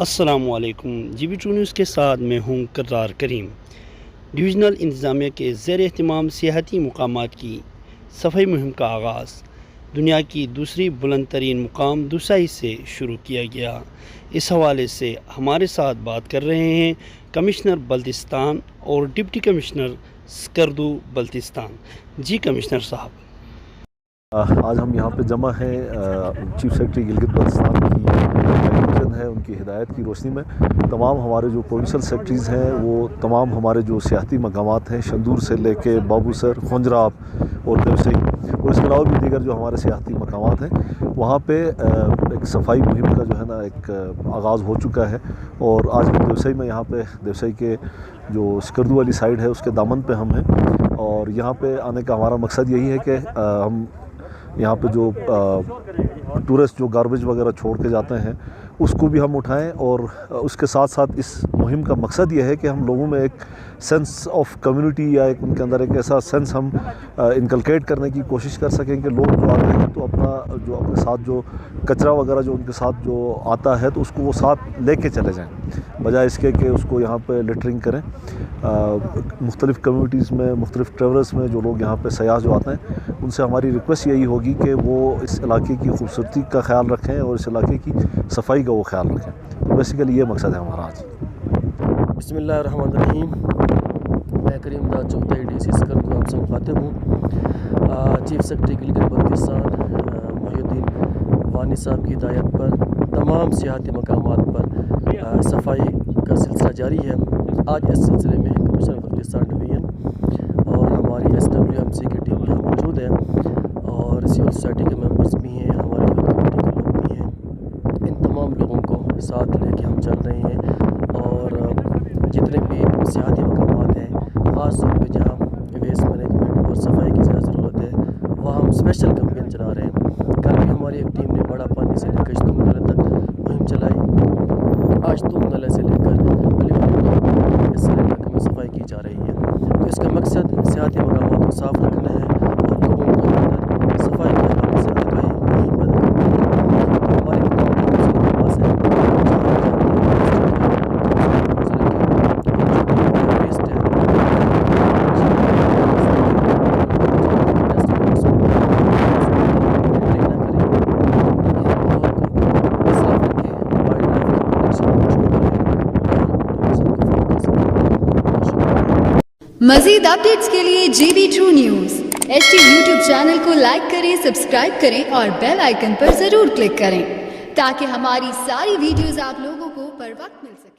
السلام علیکم G B to news کے ساتھ میں ہوں کرار کریم۔ ڈویژنل انتظامیہ کے زیر اہتمام سیاحتی مقامات کی صفائی مہم کا آغاز دنیا کی دوسری بلند ترین مقام دوسائی سے شروع کیا گیا۔ اس حوالے سے ہمارے ساتھ بات کر رہے ہیں کمشنر بلتستان اور ڈپٹی کمشنر سکردو بلتستان۔ جی کمشنر صاحب، آج ہم یہاں پہ جمع ہیں چیف سیکرٹری گلگت بلتستان کی ڈویژن ہے، ان کی ہدایت کی روشنی میں تمام ہمارے جو پروونشل سیکرٹریز ہیں وہ تمام ہمارے جو سیاحتی مقامات ہیں شندور سے لے کے بابو سر، خنجراب اور دیوسئی اور اس کے علاوہ بھی دیگر جو ہمارے سیاحتی مقامات ہیں وہاں پہ ایک صفائی مہم کا جو ہے نا ایک آغاز ہو چکا ہے۔ اور آج ہم دیوسئی میں یہاں پہ دیوسئی کے جو سکردو والی سائڈ ہے اس کے دامن پہ ہم ہیں، اور یہاں پہ آنے کا ہمارا مقصد یہی ہے کہ ہم یہاں پہ جو ٹورسٹ جو گاربیج وغیرہ چھوڑ کے جاتے ہیں اس کو بھی ہم اٹھائیں، اور اس کے ساتھ ساتھ اس مہم کا مقصد یہ ہے کہ ہم لوگوں میں ایک سینس آف کمیونٹی یا ایک ان کے اندر ایک ایسا سینس ہم انکلکیٹ کرنے کی کوشش کر سکیں کہ لوگ جو آتے ہیں تو اپنے ساتھ جو کچرا وغیرہ جو ان کے ساتھ جو آتا ہے تو اس کو وہ ساتھ لے کے چلے جائیں، بجائے اس کے کہ اس کو یہاں پہ لیٹرنگ کریں۔ مختلف کمیونٹیز میں، مختلف ٹریولرز میں جو لوگ یہاں پہ سیاح جو آتے ہیں ان سے ہماری ریکویسٹ یہی ہوگی کہ وہ اس علاقے کی خوبصورتی کا خیال رکھیں اور اس علاقے کی صفائی کا وہ خیال رکھیں۔ تو بیسیکلی یہ مقصد ہے ہمارا آج۔ بسم اللہ الرحمن الرحیم۔ میں کریم داد چوتھائی ڈی سی سکردو آپ سے مخاطب ہوں۔ چیف سیکرٹری گلگت بلتستان محی الدین وانی صاحب کی ہدایت پر تمام سیاحتی مقامات پر صفائی کا سلسلہ جاری ہے۔ آج اس سلسلے میں کمشنر بلتستان ڈویژن اور ہماری SWMC کی ٹیم یہاں موجود ہے، اور سول سوسائٹی کے ممبرز بھی ہیں، ہماری کمیونٹی کے لوگ بھی ہیں۔ ان تمام لوگوں کو ساتھ لے کے ہم چل رہے ہیں، اور جتنے بھی سیاحتی مقامات ہیں خاص طور پہ جہاں ویسٹ مینجمنٹ اور صفائی کی زیادہ ضرورت ہے وہاں ہم اسپیشل کمپین چلا رہے ہیں۔ کل بھی ہماری ایک ٹیم نے بڑا پانی سے لے کر اشتم نالے تک مہم چلائی۔ آج تم نالے سے لے کر اس علاقے میں صفائی کی جا رہی ہے۔ تو اس کا مقصد سیاحتی مقامات کو صاف رکھنا ہے اور لوگوں کے اندر صفائی کے حوالے سے آگاہی مہم پیدا کرنی ہے۔ تو ہماری پاس ہے مزید اپڈیٹس کے لیے GB2 news HT YouTube channel کو لائک کریں، سبسکرائب کریں اور بیل آئیکن پر ضرور کلک کریں تاکہ ہماری ساری ویڈیوز آپ لوگوں کو بر وقت مل سکیں۔